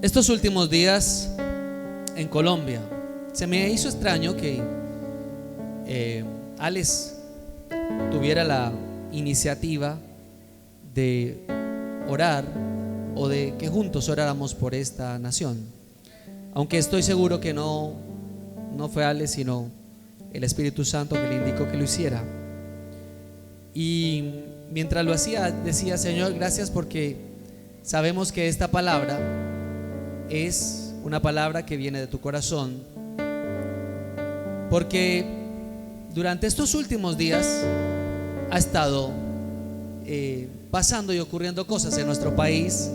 Estos últimos días en Colombia se me hizo extraño que Alex tuviera la iniciativa de orar o de que juntos oráramos por esta nación, aunque estoy seguro que no fue Alex sino el Espíritu Santo que le indicó que lo hiciera. Y mientras lo hacía decía: Señor, gracias porque sabemos que esta palabra es una palabra que viene de tu corazón, porque durante estos últimos días ha estado pasando y ocurriendo cosas en nuestro país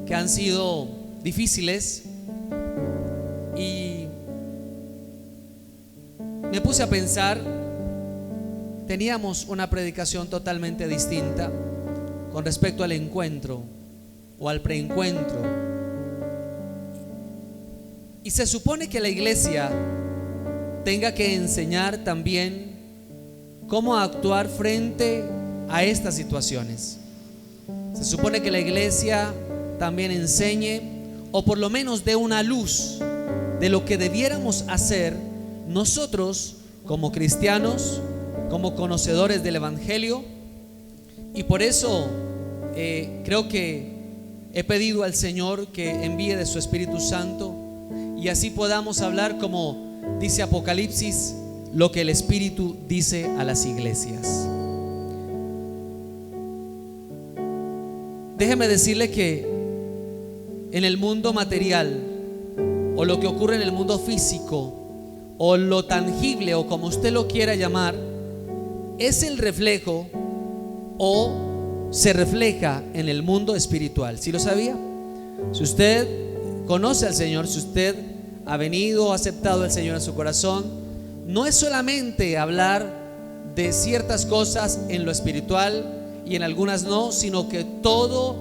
que han sido difíciles, y me puse a pensar. Teníamos una predicación totalmente distinta con respecto al encuentro o al preencuentro, y se supone que la iglesia tenga que enseñar también cómo actuar frente a estas situaciones. Se supone que la iglesia también enseñe, o por lo menos dé una luz de lo que debiéramos hacer nosotros como cristianos, como conocedores del evangelio. Y por eso creo que he pedido al Señor que envíe de su Espíritu Santo, y así podamos hablar, como dice Apocalipsis, lo que el Espíritu dice a las iglesias. Déjeme decirle que en el mundo material, o lo que ocurre en el mundo físico, o lo tangible, o como usted lo quiera llamar, es el reflejo o se refleja en el mundo espiritual. ¿Sí lo sabía? Si usted conoce al Señor, si usted ha venido, ha aceptado al Señor en su corazón, no es solamente hablar de ciertas cosas en lo espiritual y en algunas no, sino que todo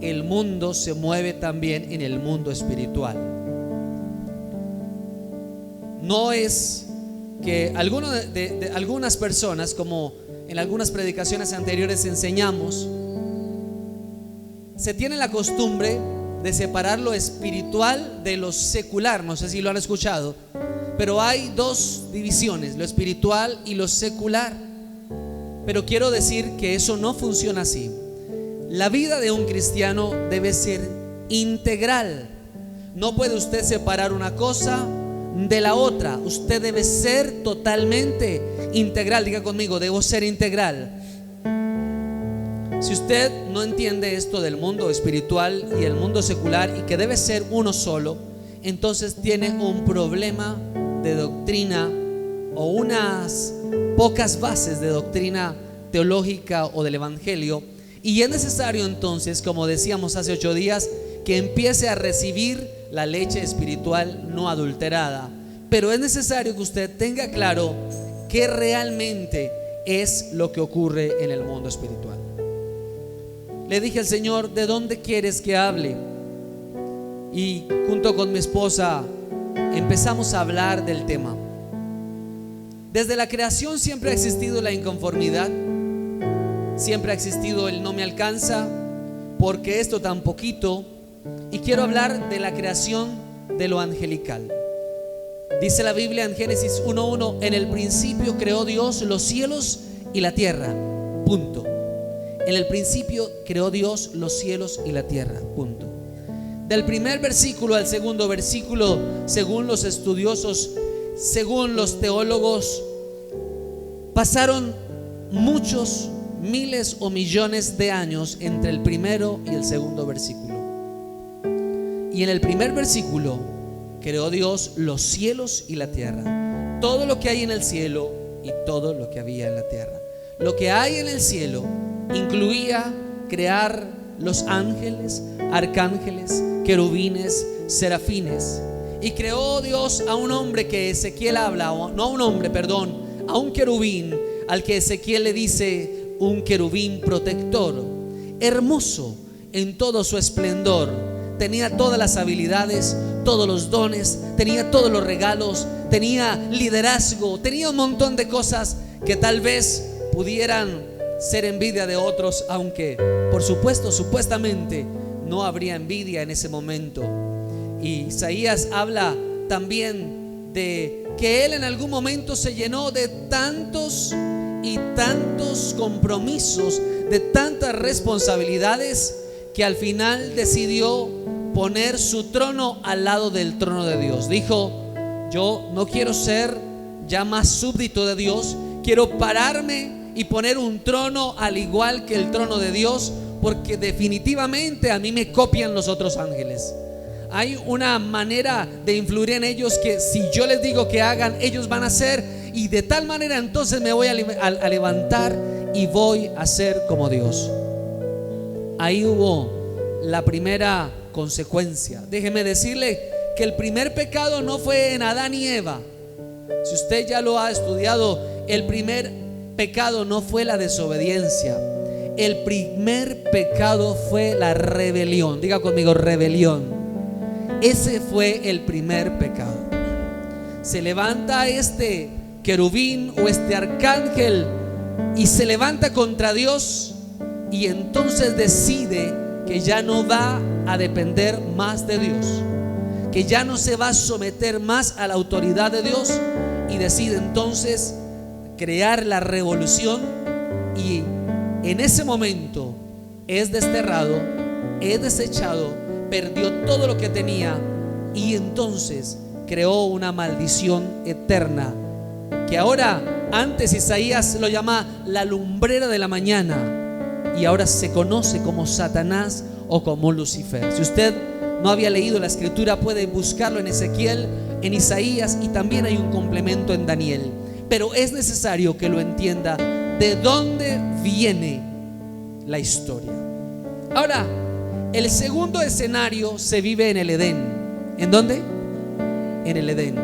el mundo se mueve también en el mundo espiritual. No es que algunas personas, como en algunas predicaciones anteriores enseñamos, se tiene la costumbre de separar lo espiritual de lo secular. No sé si lo han escuchado, pero hay dos divisiones: lo espiritual y lo secular. Pero quiero decir que eso no funciona así. La vida de un cristiano debe ser integral. No puede usted separar una cosa de la otra. Usted debe ser totalmente integral. Diga conmigo: debo ser integral. Si usted no entiende esto del mundo espiritual y el mundo secular, y que debe ser uno solo, entonces tiene un problema de doctrina, o unas pocas bases de doctrina teológica o del evangelio. Y es necesario entonces, como decíamos hace 8 días, que empiece a recibir la leche espiritual no adulterada. Pero es necesario que usted tenga claro qué realmente es lo que ocurre en el mundo espiritual. Le dije al Señor: ¿de dónde quieres que hable? Y junto con mi esposa empezamos a hablar del tema. Desde la creación siempre ha existido la inconformidad, siempre ha existido el no me alcanza, porque esto tan poquito. Y quiero hablar de la creación de lo angelical. Dice la Biblia en Génesis 1:1: en el principio creó Dios los cielos y la tierra. Punto. En el principio creó Dios los cielos y la tierra. Punto. Del primer versículo al segundo versículo, según los estudiosos, según los teólogos, pasaron muchos miles o millones de años entre el primero y el segundo versículo. Y en el primer versículo creó Dios los cielos y la tierra, todo lo que hay en el cielo y todo lo que había en la tierra. Lo que hay en el cielo incluía crear los ángeles, arcángeles, querubines, serafines. Y creó Dios a un hombre que Ezequiel habla, no a un hombre, perdón, a un querubín, al que Ezequiel le dice un querubín protector, hermoso en todo su esplendor. Tenía todas las habilidades, todos los dones, tenía todos los regalos, tenía liderazgo, tenía un montón de cosas que tal vez pudieran ser envidia de otros, aunque por supuesto, supuestamente no habría envidia en ese momento. Y Isaías habla también de que él en algún momento se llenó de tantos y tantos compromisos, de tantas responsabilidades, que al final decidió poner su trono al lado del trono de Dios. Dijo: yo no quiero ser ya más súbdito de Dios, quiero pararme y poner un trono al igual que el trono de Dios, porque definitivamente a mí me copian los otros ángeles. Hay una manera de influir en ellos que si yo les digo que hagan, ellos van a hacer, y de tal manera entonces me voy a levantar y voy a ser como Dios. Ahí hubo la primera consecuencia. Déjeme decirle que el primer pecado no fue en Adán y Eva. Si usted ya lo ha estudiado, el primer pecado no fue la desobediencia. El primer pecado fue la rebelión. Diga conmigo: rebelión. Ese fue el primer pecado. Se levanta este querubín o este arcángel y se levanta contra Dios, y entonces decide que ya no va a depender más de Dios, que ya no se va a someter más a la autoridad de Dios, y decide entonces crear la revolución. Y en ese momento es desterrado, es desechado, perdió todo lo que tenía, y entonces creó una maldición eterna, que ahora, antes Isaías lo llama la lumbrera de la mañana, y ahora se conoce como Satanás o como Lucifer. Si usted no había leído la escritura, puede buscarlo en Ezequiel, en Isaías, y también hay un complemento en Daniel. Pero es necesario que lo entienda de dónde viene la historia. Ahora, el segundo escenario se vive en el Edén. ¿En dónde? En el Edén.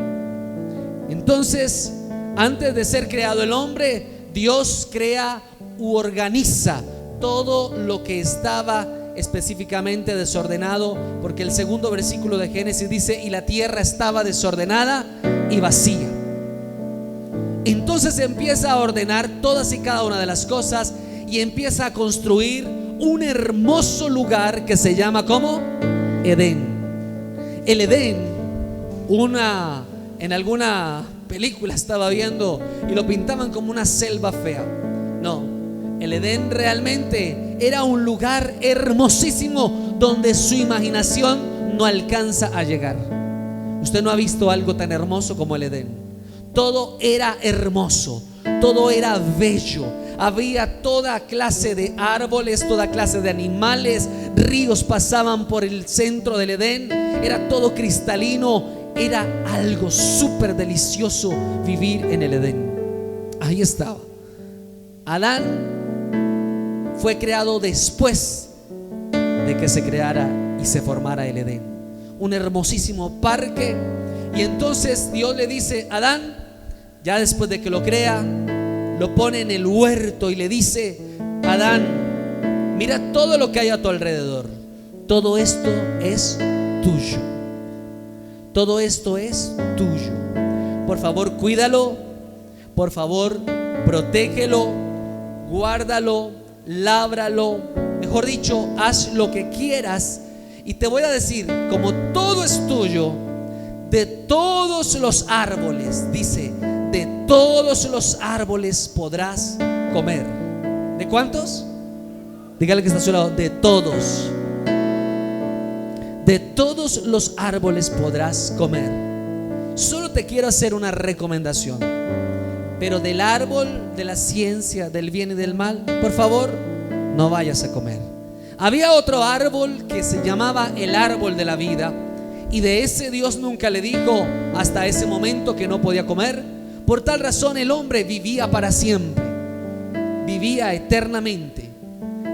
Entonces, antes de ser creado el hombre, Dios crea u organiza todo lo que estaba específicamente desordenado, porque el segundo versículo de Génesis dice: y la tierra estaba desordenada y vacía. Entonces empieza a ordenar todas y cada una de las cosas, y empieza a construir un hermoso lugar que se llama ¿cómo? Edén. El Edén, en alguna película estaba viendo y lo pintaban como una selva fea. No, el Edén realmente era un lugar hermosísimo donde su imaginación no alcanza a llegar. Usted no ha visto algo tan hermoso como el Edén. Todo era hermoso, todo era bello. Había toda clase de árboles, toda clase de animales. Ríos pasaban por el centro del Edén. Era todo cristalino. Era algo súper delicioso vivir en el Edén. Ahí estaba. Adán fue creado después de que se creara y se formara el Edén, un hermosísimo parque. Y entonces Dios le dice a Adán, ya después de que lo crea, lo pone en el huerto y le dice: Adán, mira todo lo que hay a tu alrededor. Todo esto es tuyo. Todo esto es tuyo. Por favor, cuídalo. Por favor, protégelo, guárdalo, lábralo. Mejor dicho, haz lo que quieras. Y te voy a decir, como todo es tuyo, de todos los árboles, dice, de todos los árboles podrás comer. ¿De cuántos? Dígale que está a su lado: de todos. De todos los árboles podrás comer. Solo te quiero hacer una recomendación. Pero del árbol de la ciencia del bien y del mal, por favor, no vayas a comer. Había otro árbol que se llamaba el árbol de la vida, y de ese Dios nunca le dijo hasta ese momento que no podía comer. Por tal razón el hombre vivía para siempre, vivía eternamente,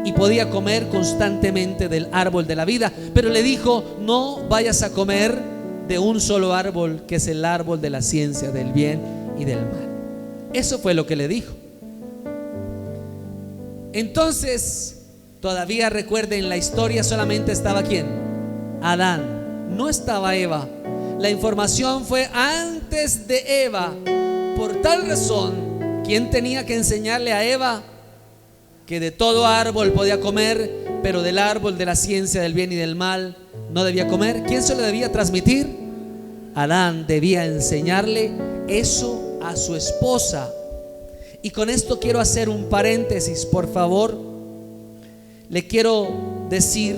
y podía comer constantemente del árbol de la vida. Pero le dijo: no vayas a comer de un solo árbol, que es el árbol de la ciencia del bien y del mal. Eso fue lo que le dijo. Entonces, todavía recuerden, la historia solamente estaba ¿quién? Adán, no estaba Eva. La información fue antes de Eva. Por tal razón, ¿quién tenía que enseñarle a Eva? Que de todo árbol podía comer, pero del árbol de la ciencia del bien y del mal no debía comer. ¿Quién se lo debía transmitir? Adán debía enseñarle eso a su esposa. Y con esto quiero hacer un paréntesis, por favor. Le quiero decir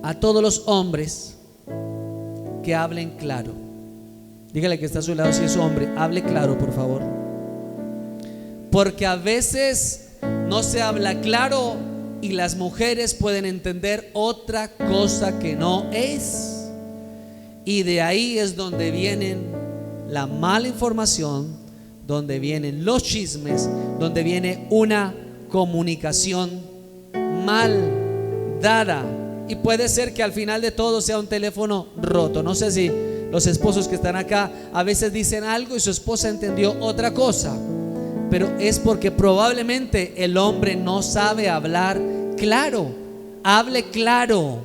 a todos los hombres que hablen claro. Dígale que está a su lado, si es hombre, hable claro, por favor. Porque a veces no se habla claro y las mujeres pueden entender otra cosa que no es. Y de ahí es donde vienen la mala información, donde vienen los chismes, donde viene una comunicación mal dada. Y puede ser que al final de todo sea un teléfono roto. No sé si los esposos que están acá a veces dicen algo y su esposa entendió otra cosa, pero es porque probablemente el hombre no sabe hablar claro. Hable claro,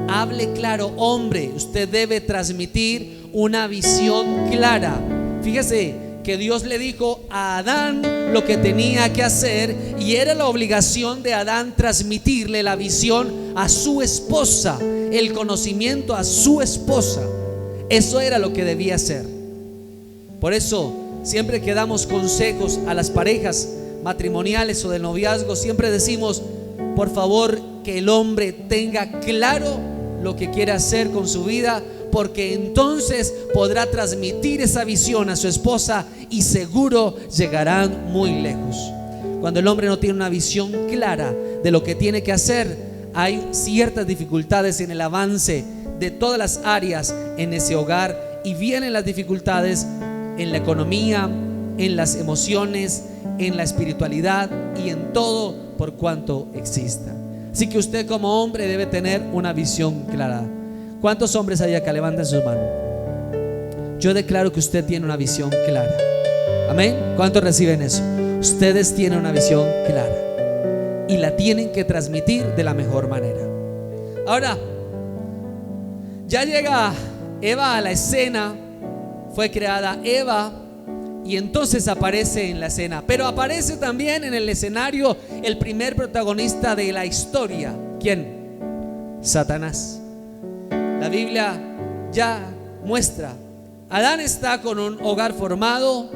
hable claro. Hombre, usted debe transmitir una visión clara. Fíjese que Dios le dijo a Adán lo que tenía que hacer, y era la obligación de Adán transmitirle la visión a su esposa, el conocimiento a su esposa. Eso era lo que debía hacer. Por eso, siempre que damos consejos a las parejas matrimoniales o de noviazgo, siempre decimos, por favor, que el hombre tenga claro lo que quiere hacer con su vida, porque entonces podrá transmitir esa visión a su esposa y seguro llegarán muy lejos. Cuando el hombre no tiene una visión clara de lo que tiene que hacer, hay ciertas dificultades en el avance de todas las áreas en ese hogar, y vienen las dificultades en la economía, en las emociones, en la espiritualidad y en todo por cuanto exista. Así que usted como hombre debe tener una visión clara. ¿Cuántos hombres hay acá? Levanten sus manos. Yo declaro que usted tiene una visión clara. Amén. ¿Cuántos reciben eso? Ustedes tienen una visión clara y la tienen que transmitir de la mejor manera. Ahora, ya llega Eva a la escena. Fue creada Eva y entonces aparece en la escena, pero aparece también en el escenario el primer protagonista de la historia. ¿Quién? Satanás. La Biblia ya muestra, Adán está con un hogar formado,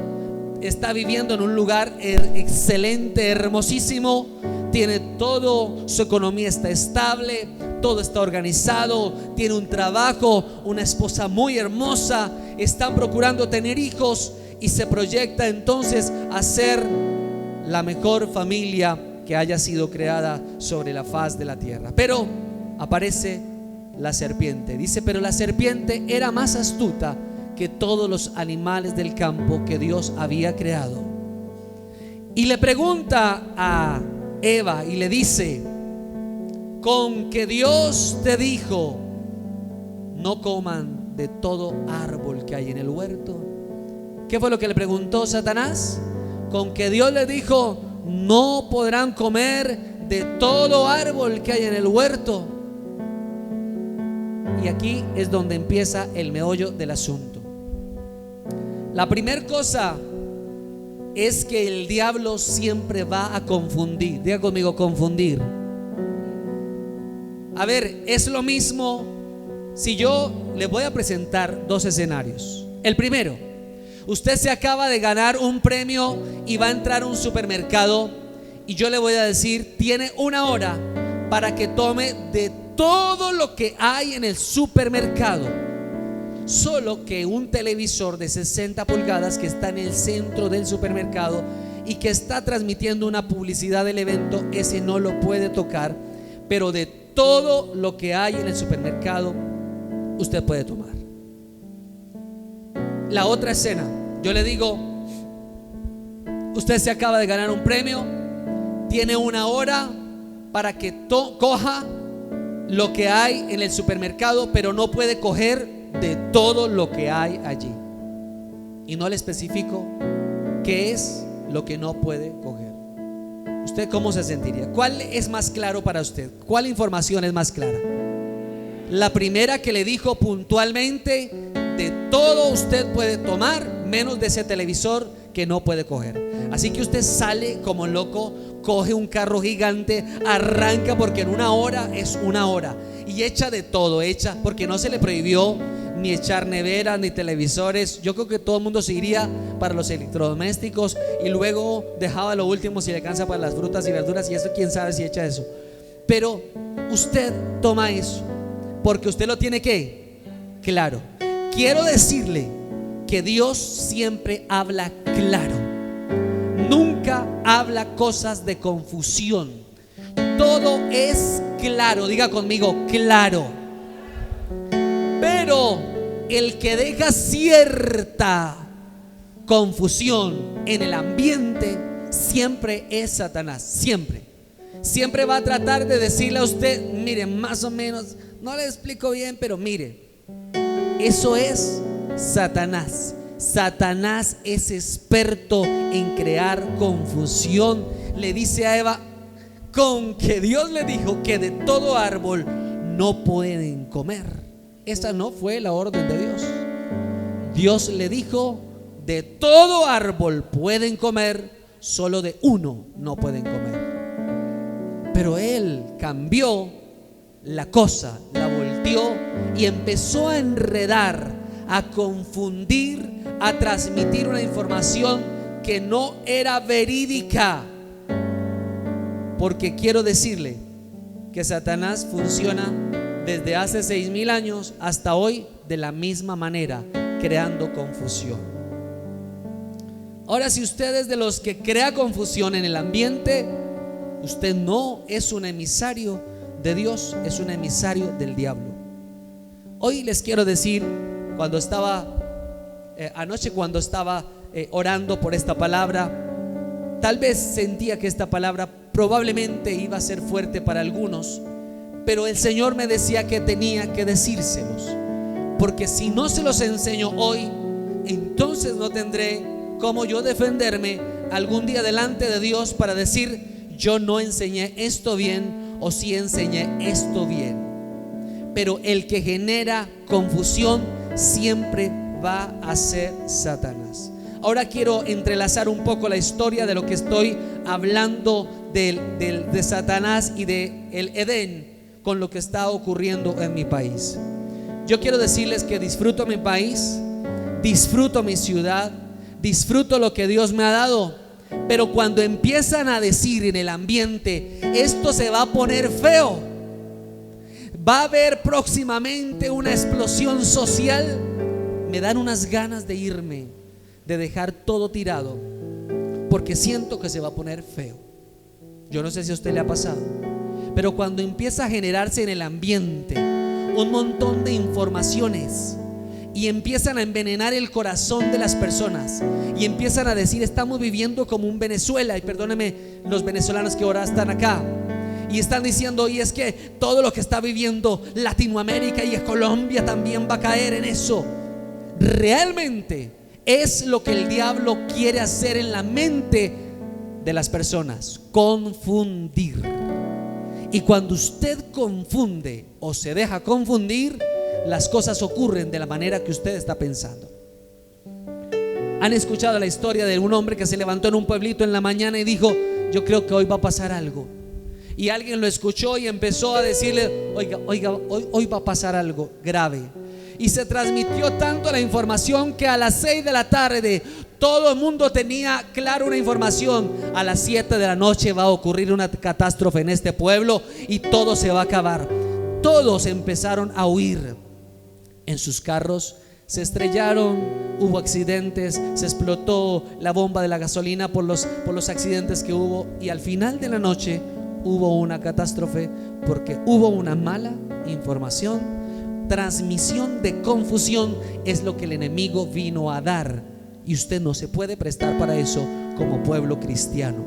está viviendo en un lugar excelente, hermosísimo, tiene todo, su economía está estable, todo está organizado, tiene un trabajo, una esposa muy hermosa, están procurando tener hijos y se proyecta entonces a ser la mejor familia que haya sido creada sobre la faz de la tierra. Pero aparece la serpiente. Dice, pero la serpiente era más astuta que todos los animales del campo que Dios había creado. Y le pregunta a Eva y le dice, con que Dios te dijo, no coman de todo árbol que hay en el huerto. ¿Qué fue lo que le preguntó Satanás? Con que Dios le dijo, no podrán comer de todo árbol que hay en el huerto. Y aquí es donde empieza el meollo del asunto. La primera cosa es que el diablo siempre va a confundir. Diga conmigo, confundir. A ver, es lo mismo si yo les voy a presentar dos escenarios. El primero, usted se acaba de ganar un premio y va a entrar a un supermercado, y yo le voy a decir, tiene una hora para que tome de todo lo que hay en el supermercado. Solo que un televisor de 60 pulgadas que está en el centro del supermercado y que está transmitiendo una publicidad del evento, ese no lo puede tocar. Pero de todo lo que hay en el supermercado usted puede tomar. La otra escena, yo le digo, usted se acaba de ganar un premio, tiene una hora para que coja lo que hay en el supermercado, pero no puede coger de todo lo que hay allí. Y no le especifico qué es lo que no puede coger. ¿Usted cómo se sentiría? ¿Cuál es más claro para usted? ¿Cuál información es más clara? La primera, que le dijo puntualmente, de todo usted puede tomar, menos de ese televisor que no puede coger. Así que usted sale como loco coge un carro gigante, arranca, porque en una hora es una hora, y echa de todo, echa, porque no se le prohibió ni echar neveras ni televisores. Yo creo que todo el mundo se iría para los electrodomésticos y luego dejaba lo último si le alcanza para las frutas y verduras, y eso quién sabe si echa eso. Pero usted toma eso porque usted lo tiene que claro. Quiero decirle que Dios siempre habla claro, nunca habla cosas de confusión. Todo es claro, diga conmigo, claro. Pero el que deja cierta confusión en el ambiente siempre es Satanás. Siempre va a tratar de decirle a usted: mire, más o menos, no le explico bien, pero mire, eso es Satanás. Satanás es experto en crear confusión. Le dice a Eva: con que Dios le dijo que de todo árbol no pueden comer. Esa no fue la orden de Dios. Dios le dijo: de todo árbol pueden comer, solo de uno no pueden comer. Pero él cambió la cosa, la volteó y empezó a enredar, a confundir, a transmitir una información que no era verídica. Porque quiero decirle que Satanás funciona desde hace 6,000 años hasta hoy de la misma manera, creando confusión. Ahora, si usted es de los que crea confusión en el ambiente, usted no es un emisario de Dios, es un emisario del diablo. Hoy les quiero decir, cuando estaba anoche cuando estaba orando por esta palabra, tal vez sentía que esta palabra probablemente iba a ser fuerte para algunos, pero el Señor me decía que tenía que decírselos, porque si no se los enseño hoy, entonces no tendré cómo yo defenderme algún día delante de Dios para decir: yo no enseñé esto bien, o sí enseñé esto bien. Pero el que genera confusión siempre va a ser Satanás. Ahora quiero entrelazar un poco la historia de lo que estoy hablando de Satanás y de el Edén con lo que está ocurriendo en mi país. Yo quiero decirles que disfruto mi país, disfruto mi ciudad, disfruto lo que Dios me ha dado, pero cuando empiezan a decir en el ambiente: esto se va a poner feo, va a haber próximamente una explosión social, me dan unas ganas de irme, de dejar todo tirado, porque siento que se va a poner feo. Yo no sé si a usted le ha pasado, pero cuando empieza a generarse en el ambiente un montón de informaciones y empiezan a envenenar el corazón de las personas y empiezan a decir: estamos viviendo como un Venezuela, y perdónenme los venezolanos que ahora están acá, y están diciendo: y es que todo lo que está viviendo Latinoamérica y Colombia también va a caer en eso. Realmente es lo que el diablo quiere hacer en la mente de las personas: confundir. Y cuando usted confunde o se deja confundir, las cosas ocurren de la manera que usted está pensando. ¿Han escuchado la historia de un hombre que se levantó en un pueblito en la mañana y dijo: yo creo que hoy va a pasar algo? Y alguien lo escuchó y empezó a decirle: oiga, hoy va a pasar algo grave. Y se transmitió tanto la información que a las 6 de la tarde todo el mundo tenía claro una información: a las 7 de la noche va a ocurrir una catástrofe en este pueblo y todo se va a acabar. Todos empezaron a huir en sus carros, se estrellaron, hubo accidentes, se explotó la bomba de la gasolina por los accidentes que hubo, y al final de la noche hubo una catástrofe porque hubo una mala información. Transmisión de confusión es lo que el enemigo vino a dar, y usted no se puede prestar para eso como pueblo cristiano.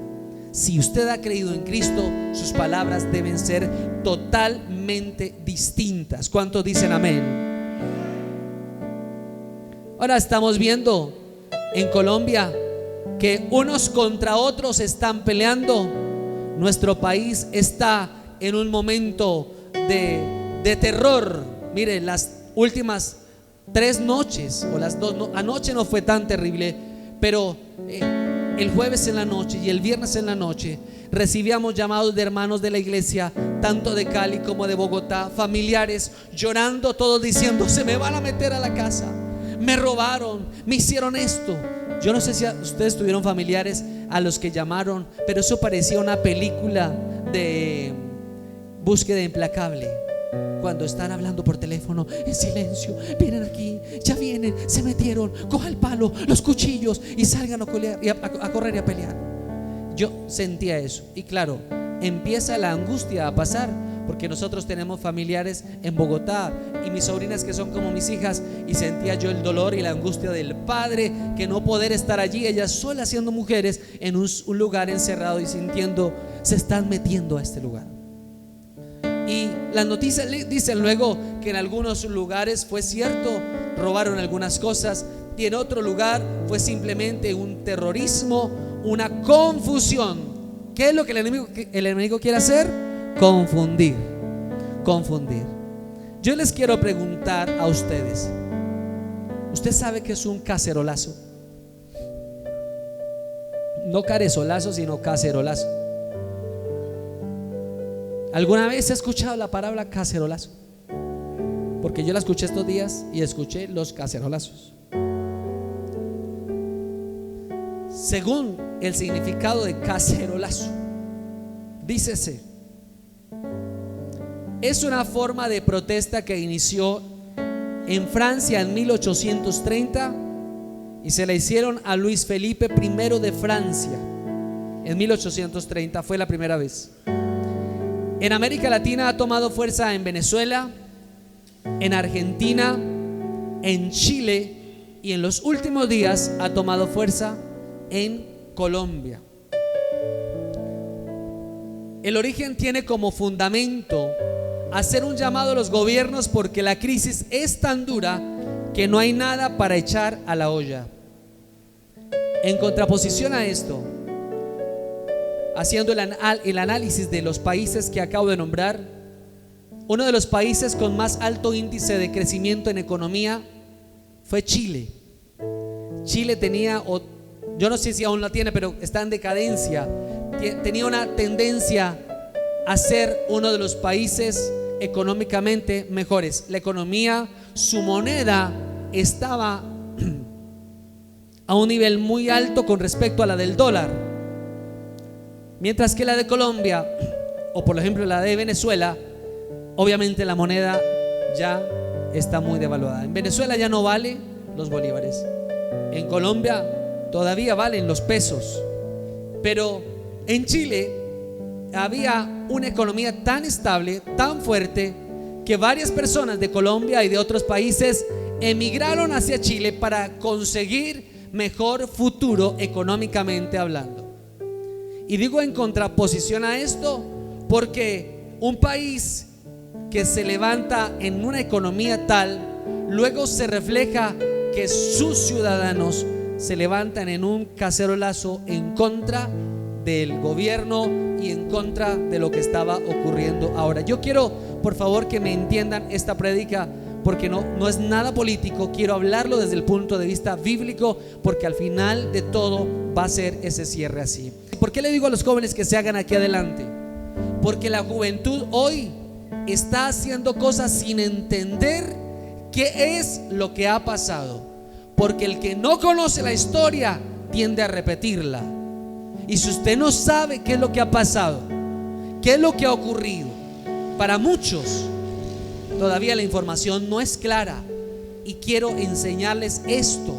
Si usted ha creído en Cristo, sus palabras deben ser totalmente distintas. ¿Cuántos dicen amén? Ahora estamos viendo en Colombia que unos contra otros están peleando. Nuestro país está en un momento de terror. Mire, las últimas 3 noches o las 2, anoche no fue tan terrible, pero el jueves en la noche y el viernes en la noche recibíamos llamados de hermanos de la iglesia, tanto de Cali como de Bogotá, familiares llorando, todos diciendo: se me van a meter a la casa, me robaron, me hicieron esto. Yo no sé si ustedes tuvieron familiares a los que llamaron, pero eso parecía una película de búsqueda implacable. Cuando están hablando por teléfono en silencio: vienen aquí, ya vienen, se metieron, coja el palo, los cuchillos y salgan a correr y a pelear. Yo sentía eso, y claro, empieza la angustia a pasar, porque nosotros tenemos familiares en Bogotá y mis sobrinas que son como mis hijas, y sentía yo el dolor y la angustia del padre que no poder estar allí, ellas solas siendo mujeres en un lugar encerrado y sintiendo: se están metiendo a este lugar. Y las noticias dicen luego que en algunos lugares fue cierto, robaron algunas cosas, y en otro lugar fue simplemente un terrorismo, una confusión. ¿Qué es lo que el enemigo quiere hacer? Confundir. Yo les quiero preguntar a ustedes: ¿usted sabe qué es un cacerolazo? No carezolazo, sino cacerolazo. ¿Alguna vez he escuchado la palabra cacerolazo? Porque yo la escuché estos días y escuché los cacerolazos. Según el significado de cacerolazo, dícese: es una forma de protesta que inició en Francia en 1830 y se la hicieron a Luis Felipe I de Francia. En 1830 fue la primera vez. En América Latina ha tomado fuerza en Venezuela, en Argentina, en Chile, y en los últimos días ha tomado fuerza en Colombia. El origen tiene como fundamento hacer un llamado a los gobiernos porque la crisis es tan dura que no hay nada para echar a la olla. En contraposición a esto, haciendo el análisis de los países que acabo de nombrar, uno de los países con más alto índice de crecimiento en economía fue Chile. Chile tenía, yo no sé si aún la tiene, pero está en decadencia. Tenía una tendencia a ser uno de los países económicamente mejores. La economía, su moneda estaba a un nivel muy alto con respecto a la del dólar. Mientras que la de Colombia, o por ejemplo la de Venezuela, obviamente la moneda ya está muy devaluada. En Venezuela ya no vale los bolívares. En Colombia todavía valen los pesos. Pero en Chile había una economía tan estable, tan fuerte, que varias personas de Colombia y de otros países emigraron hacia Chile para conseguir mejor futuro económicamente hablando. Y digo en contraposición a esto porque un país que se levanta en una economía tal, luego se refleja que sus ciudadanos se levantan en un cacerolazo en contra del gobierno y en contra de lo que estaba ocurriendo ahora. Yo quiero, por favor, que me entiendan esta prédica, porque no es nada político. Quiero hablarlo desde el punto de vista bíblico, porque al final de todo va a ser ese cierre así. ¿Por qué le digo a los jóvenes que se hagan aquí adelante? Porque la juventud hoy está haciendo cosas sin entender qué es lo que ha pasado, porque el que no conoce la historia tiende a repetirla. Y si usted no sabe qué es lo que ha pasado, qué es lo que ha ocurrido, para muchos todavía la información no es clara. Y quiero enseñarles esto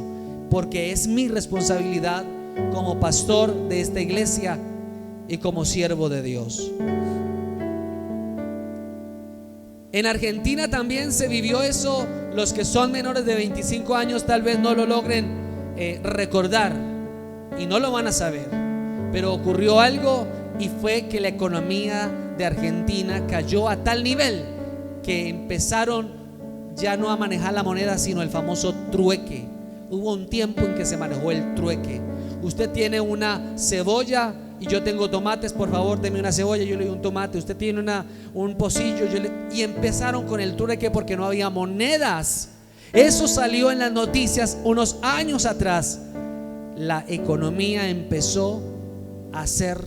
porque es mi responsabilidad como pastor de esta iglesia y como siervo de Dios. En Argentina también se vivió eso. Los que son menores de 25 años tal vez no lo logren recordar y no lo van a saber, pero ocurrió algo, y fue que la economía de Argentina cayó a tal nivel que empezaron ya no a manejar la moneda, sino el famoso trueque. Hubo un tiempo en que se manejó el trueque. Usted tiene una cebolla y yo tengo tomates, por favor deme una cebolla, yo le doy un tomate. Usted tiene un pocillo, y empezaron con el trueque porque no había monedas. Eso salió en las noticias unos años atrás. la economía empezó a hacer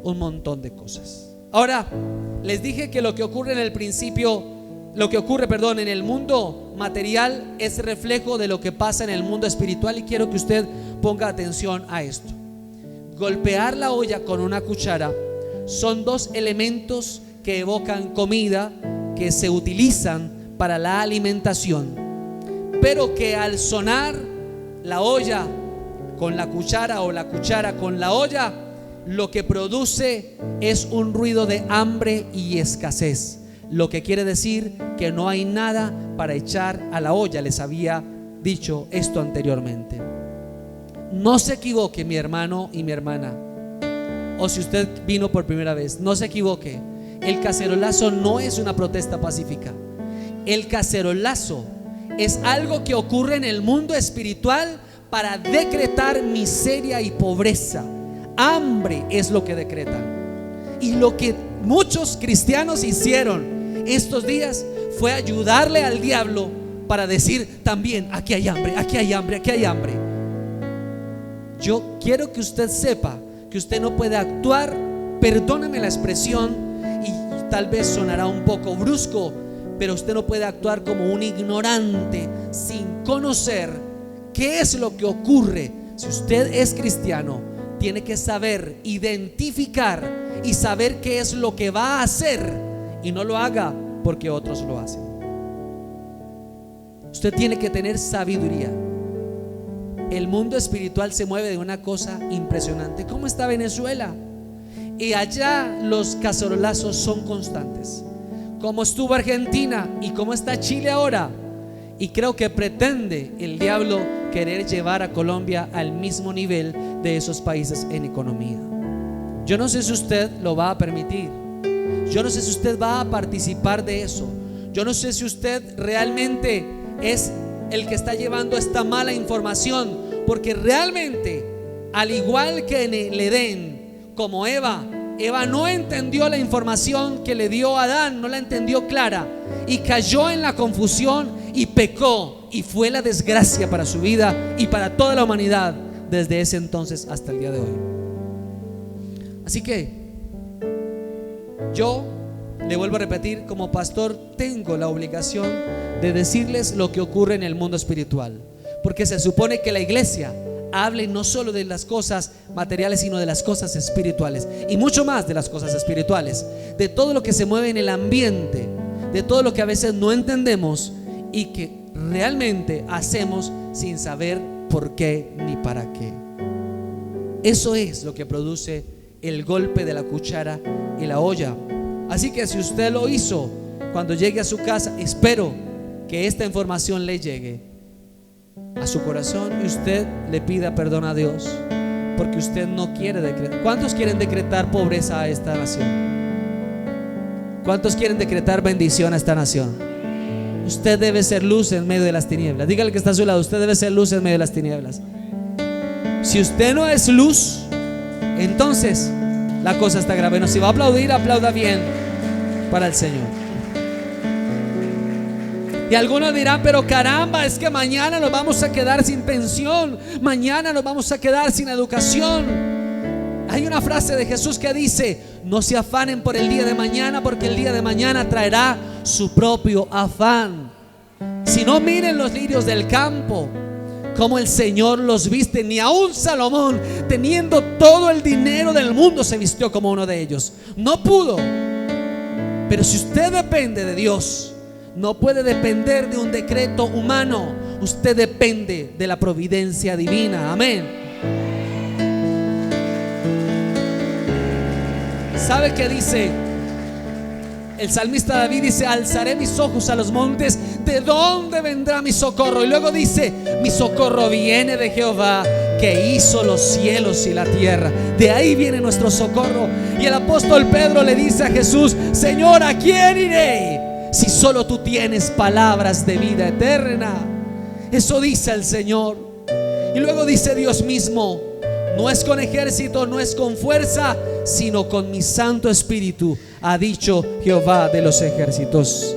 un montón de cosas. Ahora, les dije que lo que ocurre en el principio, en el mundo material es reflejo de lo que pasa en el mundo espiritual, y quiero que usted ponga atención a esto. Golpear la olla con una cuchara son dos elementos que evocan comida, que se utilizan para la alimentación, pero que al sonar la olla con la cuchara o la cuchara con la olla, lo que produce es un ruido de hambre y escasez, lo que quiere decir que no hay nada para echar a la olla. Les había dicho esto anteriormente. No se equivoque, mi hermano y mi hermana, o si usted vino por primera vez, no se equivoque. El cacerolazo no es una protesta pacífica. El cacerolazo es algo que ocurre en el mundo espiritual para decretar miseria y pobreza. Hambre es lo que decretan. Y lo que muchos cristianos hicieron estos días fue ayudarle al diablo para decir también: aquí hay hambre, aquí hay hambre, aquí hay hambre. Yo quiero que usted sepa que usted no puede actuar, perdóneme la expresión, y tal vez sonará un poco brusco, pero usted no puede actuar como un ignorante sin conocer qué es lo que ocurre. Si usted es cristiano, tiene que saber identificar y saber qué es lo que va a hacer, y no lo haga porque otros lo hacen. Usted tiene que tener sabiduría. El mundo espiritual se mueve de una cosa impresionante. ¿Cómo está Venezuela? Y allá los cacerolazos son constantes. ¿Cómo estuvo Argentina? ¿Y cómo está Chile ahora? Y creo que pretende el diablo querer llevar a Colombia al mismo nivel de esos países en economía. Yo no sé si usted lo va a permitir. Yo no sé si usted va a participar de eso. Yo no sé si usted realmente es el que está llevando esta mala información, porque realmente, al igual que en el Edén, como Eva no entendió la información que le dio Adán, no la entendió clara, y cayó en la confusión y pecó, y fue la desgracia para su vida y para toda la humanidad desde ese entonces hasta el día de hoy. Así que yo le vuelvo a repetir, como pastor tengo la obligación de decirles lo que ocurre en el mundo espiritual, porque se supone que la iglesia hable no solo de las cosas materiales, sino de las cosas espirituales, y mucho más de las cosas espirituales, de todo lo que se mueve en el ambiente, de todo lo que a veces no entendemos y que realmente hacemos sin saber por qué ni para qué. Eso es lo que produce el golpe de la cuchara y la olla. Así que si usted lo hizo, cuando llegue a su casa, espero que esta información le llegue a su corazón y usted le pida perdón a Dios, porque usted no quiere decretar. ¿Cuántos quieren decretar pobreza a esta nación? ¿Cuántos quieren decretar bendición a esta nación? Usted debe ser luz en medio de las tinieblas. Dígale que está a su lado: usted debe ser luz en medio de las tinieblas. Si usted no es luz, entonces la cosa está grave. No, si va a aplaudir, aplauda bien para el Señor. Y algunos dirán: pero caramba, es que mañana nos vamos a quedar sin pensión, mañana nos vamos a quedar sin educación. Hay una frase de Jesús que dice: no se afanen por el día de mañana, porque el día de mañana traerá su propio afán. Si no, miren los lirios del campo, cómo el Señor los viste. Ni aun Salomón, teniendo todo el dinero del mundo, se vistió como uno de ellos. No pudo. Pero si usted depende de Dios, no puede depender de un decreto humano. Usted depende de la providencia divina. Amén. ¿Sabe qué dice el salmista David? Dice: alzaré mis ojos a los montes, ¿de dónde vendrá mi socorro? Y luego dice: mi socorro viene de Jehová, que hizo los cielos y la tierra. De ahí viene nuestro socorro. Y el apóstol Pedro le dice a Jesús: Señor, ¿a quién iré si solo tú tienes palabras de vida eterna? Eso dice el Señor. Y luego dice Dios mismo: no es con ejército, no es con fuerza, sino con mi Santo Espíritu, ha dicho Jehová de los ejércitos.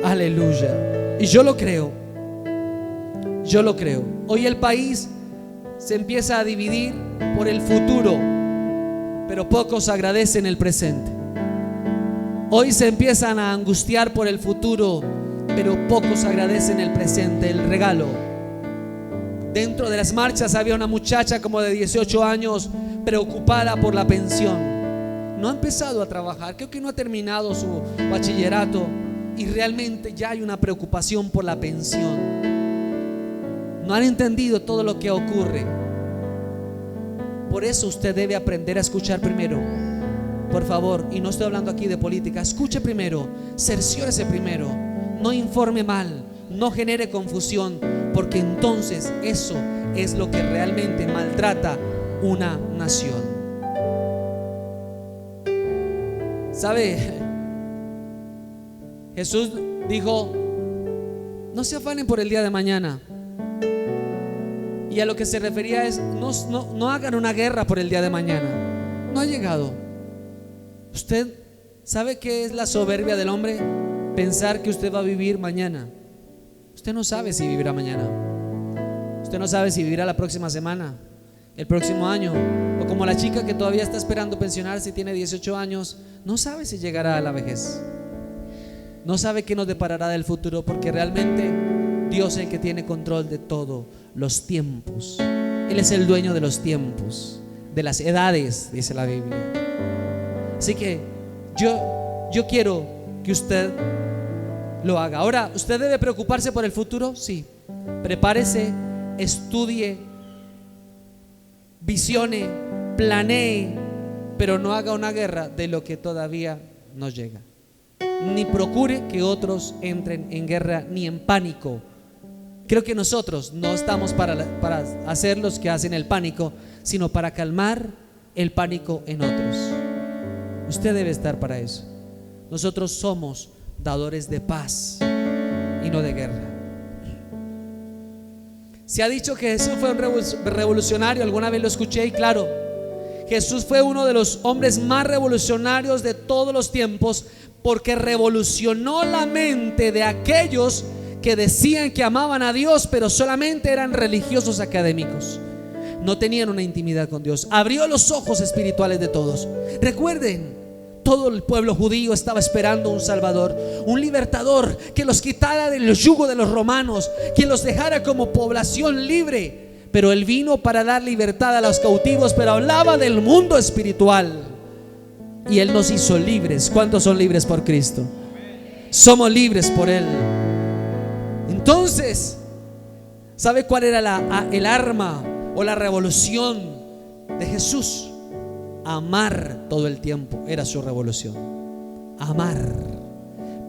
Aleluya. Y yo lo creo. Yo lo creo. Hoy el país se empieza a dividir por el futuro, pero pocos agradecen el presente. Hoy se empiezan a angustiar por el futuro, pero pocos agradecen el presente, el regalo. Dentro de las marchas había una muchacha como de 18 años preocupada por la pensión. No ha empezado a trabajar, creo que no ha terminado su bachillerato, y realmente ya hay una preocupación por la pensión. No han entendido todo lo que ocurre. Por eso usted debe aprender a escuchar primero. Por favor, y no estoy hablando aquí de política, escuche primero, cerciórese primero, no informe mal, no genere confusión, porque entonces eso es lo que realmente maltrata una nación. ¿Sabe? Jesús dijo: no se afanen por el día de mañana. Y a lo que se refería es: no hagan una guerra por el día de mañana. No ha llegado. ¿Usted sabe qué es la soberbia del hombre? Pensar que usted va a vivir mañana. Usted no sabe si vivirá mañana. Usted no sabe si vivirá la próxima semana, el próximo año. O como la chica que todavía está esperando pensionarse y tiene 18 años, no sabe si llegará a la vejez. No sabe qué nos deparará del futuro, porque realmente Dios es el que tiene control de todos los tiempos. Él es el dueño de los tiempos, de las edades, dice la Biblia. Así que yo quiero que usted lo haga. Ahora, ¿usted debe preocuparse por el futuro? Sí. Prepárese, estudie, visione, planee, pero no haga una guerra de lo que todavía no llega. Ni procure que otros entren en guerra ni en pánico. Creo que nosotros no estamos para hacer los que hacen el pánico, sino para calmar el pánico en otros. Usted debe estar para eso. Nosotros somos dadores de paz y no de guerra. Se ha dicho que Jesús fue un revolucionario. Alguna vez lo escuché, y claro, Jesús fue uno de los hombres más revolucionarios de todos los tiempos, porque revolucionó la mente de aquellos que decían que amaban a Dios, pero solamente eran religiosos académicos. No tenían una intimidad con Dios. Abrió los ojos espirituales de todos. Recuerden, todo el pueblo judío estaba esperando un Salvador, un libertador que los quitara del yugo de los romanos, que los dejara como población libre. Pero Él vino para dar libertad a los cautivos, pero hablaba del mundo espiritual. Y Él nos hizo libres. ¿Cuántos son libres por Cristo? Somos libres por Él. Entonces, ¿sabe cuál era el arma o la revolución de Jesús? Amar todo el tiempo era su revolución. Amar,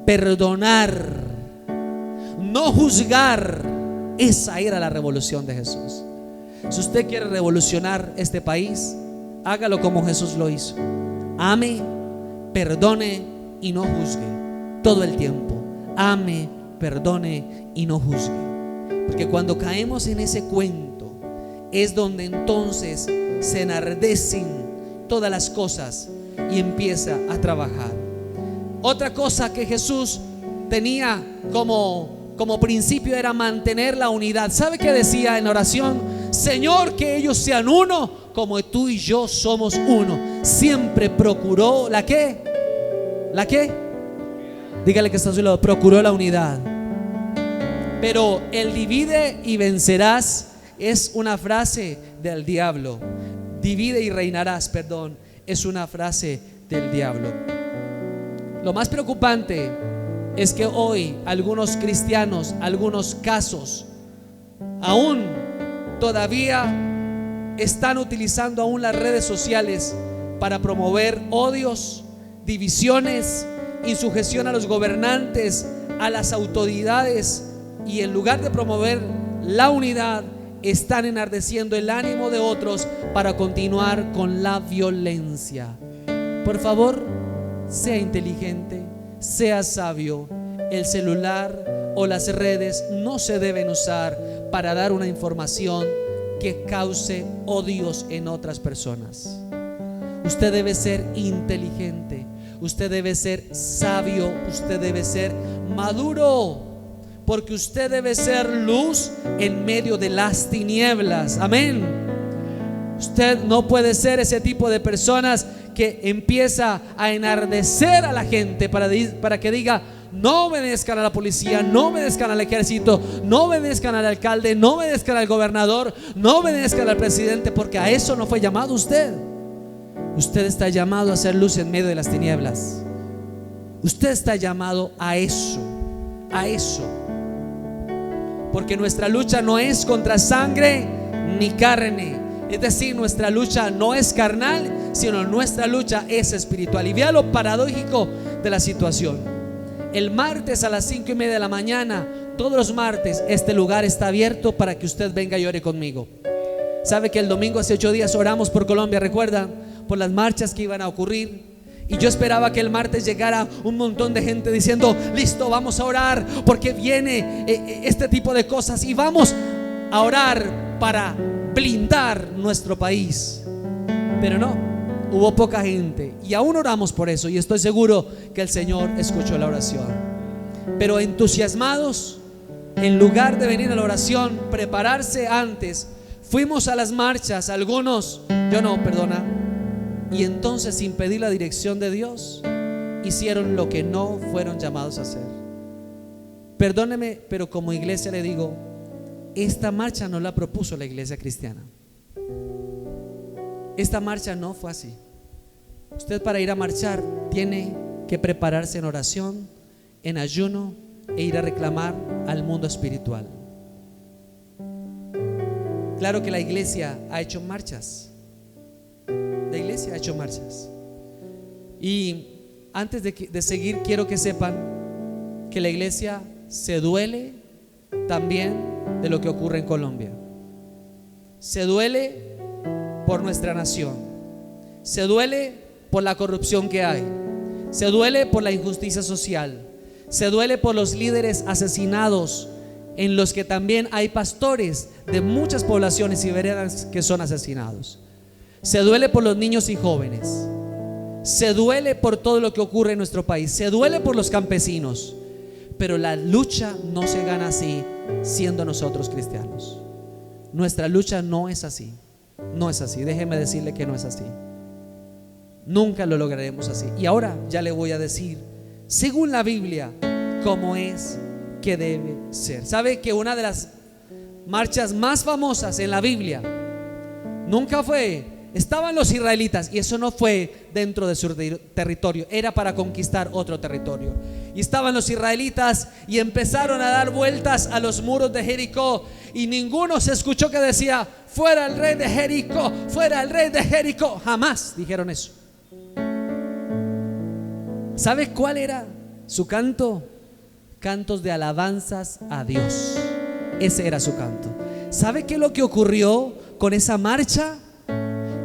perdonar, no juzgar. Esa era la revolución de Jesús. Si usted quiere revolucionar este país, hágalo como Jesús lo hizo. Ame, perdone y no juzgue todo el tiempo. Ame, perdone y no juzgue. Porque cuando caemos en ese cuento es donde entonces se enardecen todas las cosas y empieza a trabajar. Otra cosa que Jesús tenía como principio era mantener la unidad. ¿Sabe qué decía en oración? Señor, que ellos sean uno como tú y yo somos uno. Siempre procuró ¿la qué? ¿La qué? Dígale que está a su lado. Procuró la unidad. Pero el divide y vencerás es una frase del diablo. Divide y reinarás, perdón, es una frase del diablo. Lo más preocupante es que hoy algunos cristianos, algunos casos, aún todavía están utilizando aún las redes sociales para promover odios, divisiones, insujeción a los gobernantes, a las autoridades, y en lugar de promover la unidad, están enardeciendo el ánimo de otros para continuar con la violencia. Por favor, sea inteligente, sea sabio. El celular o las redes no se deben usar para dar una información que cause odios en otras personas. Usted debe ser inteligente, usted debe ser sabio, usted debe ser maduro, porque usted debe ser luz en medio de las tinieblas. Amén. Usted no puede ser ese tipo de personas que empieza a enardecer a la gente para que diga: no obedezcan a la policía, no obedezcan al ejército, no obedezcan al alcalde, no obedezcan al gobernador, no obedezcan al presidente, porque a eso no fue llamado usted. Usted está llamado a ser luz en medio de las tinieblas. Usted está llamado a eso, a eso. Porque nuestra lucha no es contra sangre ni carne. Es decir, nuestra lucha no es carnal, sino nuestra lucha es espiritual. Y vea lo paradójico de la situación. El martes a las 5:30 de la mañana, todos los martes, este lugar está abierto para que usted venga y ore conmigo. Sabe que el domingo hace 8 días oramos por Colombia, ¿recuerdan? Por las marchas que iban a ocurrir. Y yo esperaba que el martes llegara un montón de gente diciendo: listo, vamos a orar porque viene este tipo de cosas, y vamos a orar para blindar nuestro país. Pero no, hubo poca gente, y aún oramos por eso, y estoy seguro que el Señor escuchó la oración. Pero entusiasmados, en lugar de venir a la oración, prepararse antes, fuimos a las marchas, algunos, y entonces, sin pedir la dirección de Dios, hicieron lo que no fueron llamados a hacer. Perdóneme, pero como iglesia le digo, esta marcha no la propuso la iglesia cristiana. Esta marcha no fue así. Usted, para ir a marchar, tiene que prepararse en oración, en ayuno, e ir a reclamar al mundo espiritual. Claro que la iglesia ha hecho marchas. La iglesia ha hecho marchas. Y antes de seguir, quiero que sepan que la iglesia se duele también de lo que ocurre en Colombia. Se duele por nuestra nación. Se duele por la corrupción que hay. Se duele por la injusticia social. Se duele por los líderes asesinados, en los que también hay pastores de muchas poblaciones y veredas que son asesinados. Se duele por los niños y jóvenes. Se duele por todo lo que ocurre en nuestro país. Se duele por los campesinos. Pero la lucha no se gana así, siendo nosotros cristianos. Nuestra lucha no es así. No es así, déjeme decirle que no es así. Nunca lo lograremos así. Y ahora ya le voy a decir, según la Biblia, cómo es que debe ser. ¿Sabe que una de las marchas más famosas en la Biblia nunca fue? Estaban los israelitas, y eso no fue dentro de su territorio, era para conquistar otro territorio. Y estaban los israelitas y empezaron a dar vueltas a los muros de Jericó, y ninguno se escuchó que decía: fuera el rey de Jericó, fuera el rey de Jericó. Jamás dijeron eso. ¿Sabe cuál era su canto? Cantos de alabanzas a Dios. Ese era su canto. ¿Sabe qué es lo que ocurrió con esa marcha?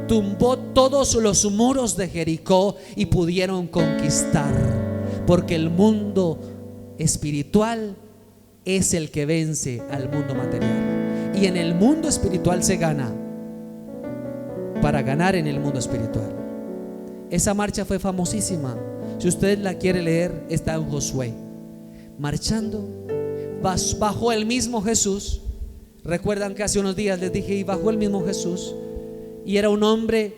Tumbó todos los muros de Jericó y pudieron conquistar, porque el mundo espiritual es el que vence al mundo material, y en el mundo espiritual se gana. Para ganar en el mundo espiritual, esa marcha fue famosísima. Si usted la quiere leer, está en Josué. Marchando, bajó el mismo Jesús. Recuerdan que hace unos días les dije: y bajó el mismo Jesús, y era un hombre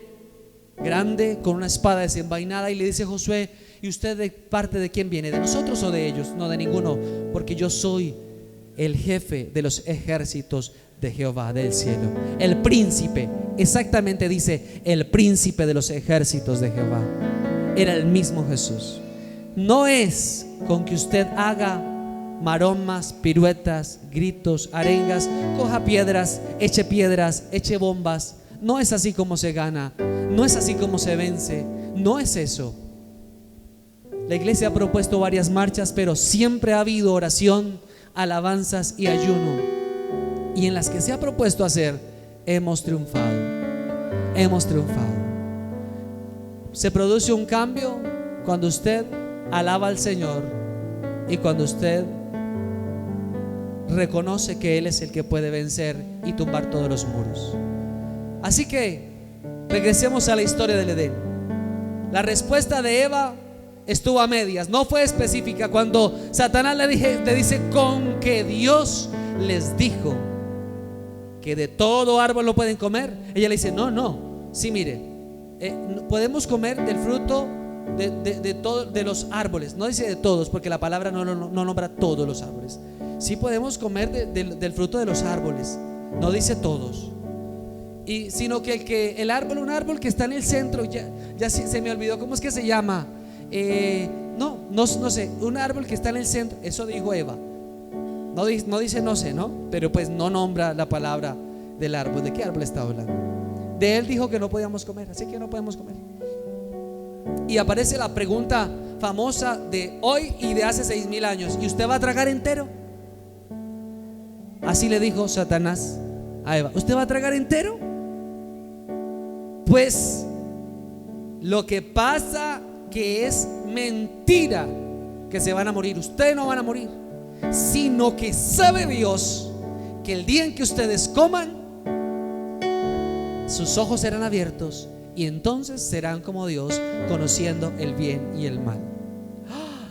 grande con una espada desenvainada, y le dice Josué: ¿y usted de parte de quién viene? ¿De nosotros o de ellos? No, de ninguno, porque yo soy el jefe de los ejércitos de Jehová del cielo. El príncipe, exactamente dice: el príncipe de los ejércitos de Jehová. Era el mismo Jesús. No es con que usted haga maromas, piruetas, gritos, arengas, coja piedras, eche bombas. No es así como se gana, no es así como se vence, no es eso. La iglesia ha propuesto varias marchas, pero siempre ha habido oración, alabanzas y ayuno. Y en las que se ha propuesto hacer, hemos triunfado. Hemos triunfado. Se produce un cambio cuando usted alaba al Señor y cuando usted reconoce que Él es el que puede vencer y tumbar todos los muros. Así que regresemos a la historia del Edén. La respuesta de Eva estuvo a medias, no fue específica. Cuando Satanás le dice: con que Dios les dijo. que de todo árbol lo pueden comer. Ella le dice, no, sí, mire, podemos comer del fruto de los árboles. No dice de todos, porque la palabra no nombra todos los árboles. Sí podemos comer del fruto de los árboles, no dice todos. Y sino que el árbol, un árbol que está en el centro, ya se me olvidó cómo es que se llama. No sé, un árbol que está en el centro, eso dijo Eva. No dice no sé, ¿no? Pero pues no nombra la palabra del árbol. ¿De qué árbol está hablando? De él dijo que no podíamos comer, así que no podemos comer. Y aparece la pregunta famosa de hoy y de hace 6,000 años: ¿y usted va a tragar entero? Así le dijo Satanás a Eva: ¿usted va a tragar entero? Pues lo que pasa que es mentira que se van a morir. Ustedes no van a morir, sino que sabe Dios que el día en que ustedes coman, sus ojos serán abiertos y entonces serán como Dios, conociendo el bien y el mal. ¡Ah!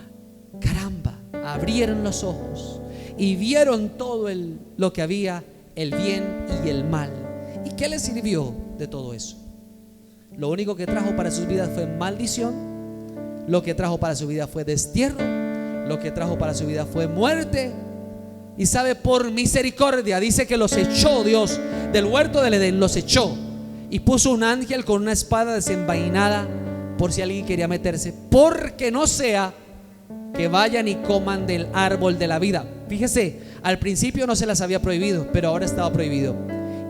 Caramba, abrieron los ojos y vieron todo lo que había, el bien y el mal. ¿Y qué les sirvió de todo eso? Lo único que trajo para sus vidas fue maldición. Lo que trajo para su vida fue destierro. Lo que trajo para su vida fue muerte. Y sabe, por misericordia, dice que los echó Dios del huerto del Edén, los echó y puso un ángel con una espada desenvainada por si alguien quería meterse, porque no sea que vayan y coman del árbol de la vida. Fíjese, al principio no se las había prohibido, pero ahora estaba prohibido.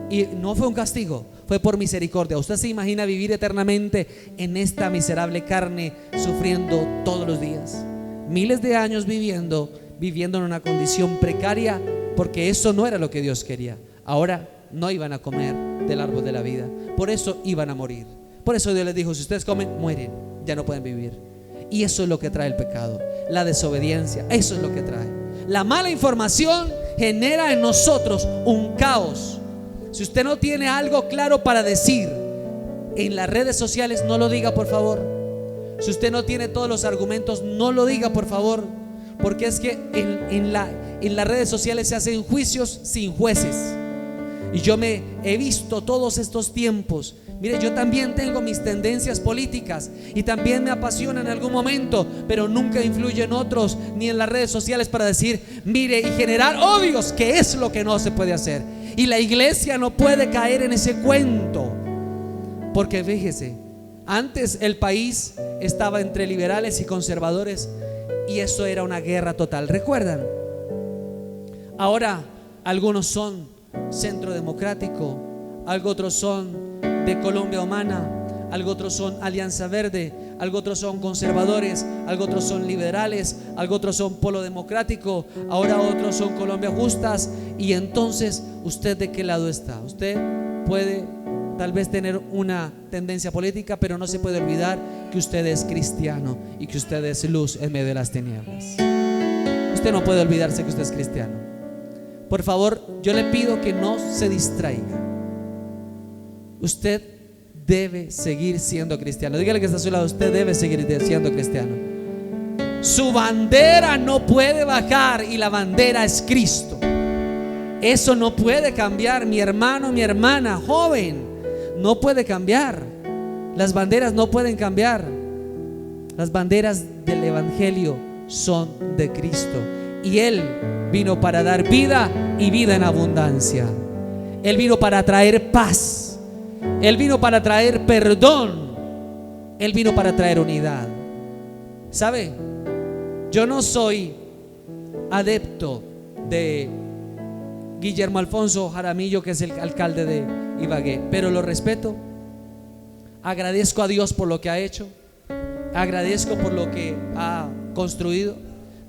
Y no fue un castigo, fue por misericordia. ¿Usted se imagina vivir eternamente en esta miserable carne, sufriendo todos los días? Miles de años viviendo en una condición precaria, porque eso no era lo que Dios quería. Ahora no iban a comer del árbol de la vida, por eso iban a morir. Por eso Dios les dijo: si ustedes comen, mueren, ya no pueden vivir. Y eso es lo que trae el pecado, la desobediencia. Eso es lo que trae. La mala información genera en nosotros un caos. Si usted no tiene algo claro para decir en las redes sociales, no lo diga, por favor. Si usted no tiene todos los argumentos, no lo diga, por favor. Porque es que en las redes sociales se hacen juicios sin jueces. Y yo me he visto todos estos tiempos. Mire, yo también tengo mis tendencias políticas y también me apasiona en algún momento, pero nunca influyo en otros ni en las redes sociales para decir, mire, y generar odios, que es lo que no se puede hacer. Y la iglesia no puede caer en ese cuento, porque fíjese, antes el país estaba entre liberales y conservadores y eso era una guerra total, ¿recuerdan? Ahora algunos son Centro Democrático, algo otros son de Colombia Humana, algo otros son Alianza Verde, algo otros son conservadores, algo otros son liberales, algo otros son Polo Democrático, ahora otros son Colombia Justas. Y entonces, ¿usted de qué lado está? Usted puede tal vez tener una tendencia política, pero no se puede olvidar que usted es cristiano y que usted es luz en medio de las tinieblas. Usted no puede olvidarse que usted es cristiano. Por favor, yo le pido que no se distraiga. Usted debe seguir siendo cristiano. Dígale que está a su lado: usted debe seguir siendo cristiano. Su bandera no puede bajar y la bandera es Cristo. Eso no puede cambiar, mi hermano, mi hermana, joven. No puede cambiar. Las banderas no pueden cambiar. Las banderas del Evangelio son de Cristo. Y Él vino para dar vida y vida en abundancia. Él vino para traer paz. Él vino para traer perdón. Él vino para traer unidad. ¿Sabe? Yo no soy adepto de Guillermo Alfonso Jaramillo, que es el alcalde de Ibagué, pero lo respeto. Agradezco a Dios por lo que ha hecho. Agradezco por lo que ha construido.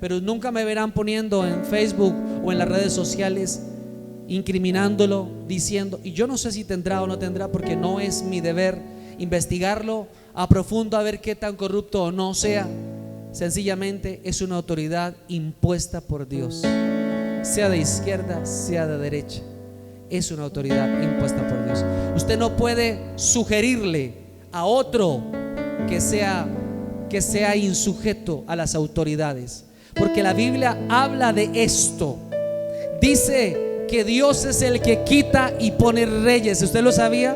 Pero nunca me verán poniendo en Facebook o en las redes sociales incriminándolo, diciendo, y yo no sé si tendrá o no tendrá, porque no es mi deber investigarlo a profundo a ver qué tan corrupto o no sea. Sencillamente es una autoridad impuesta por Dios, sea de izquierda, sea de derecha. Es una autoridad impuesta por Dios. Usted no puede sugerirle a otro que sea insujeto a las autoridades, porque la Biblia habla de esto. Dice porque Dios es el que quita y pone reyes. ¿Usted lo sabía?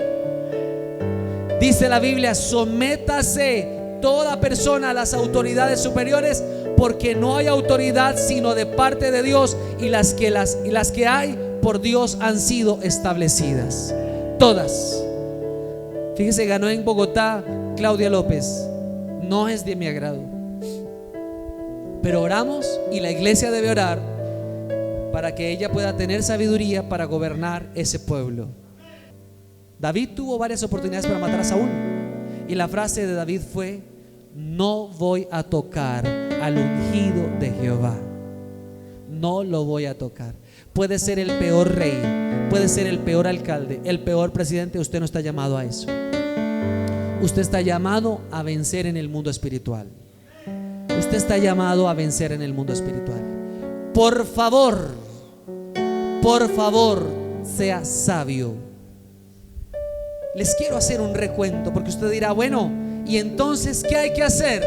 Dice la Biblia: sométase toda persona a las autoridades superiores, porque no hay autoridad sino de parte de Dios, y las que hay por Dios han sido establecidas. Todas. Fíjese, ganó en Bogotá Claudia López. No es de mi agrado, pero oramos, y la iglesia debe orar para que ella pueda tener sabiduría para gobernar ese pueblo. David tuvo varias oportunidades para matar a Saúl, y la frase de David fue: no voy a tocar al ungido de Jehová. No lo voy a tocar. Puede ser el peor rey, puede ser el peor alcalde, el peor presidente. Usted no está llamado a eso. Usted está llamado a vencer en el mundo espiritual. Usted está llamado a vencer en el mundo espiritual. Por favor, sea sabio. Les quiero hacer un recuento, porque usted dirá: bueno, ¿y entonces qué hay que hacer?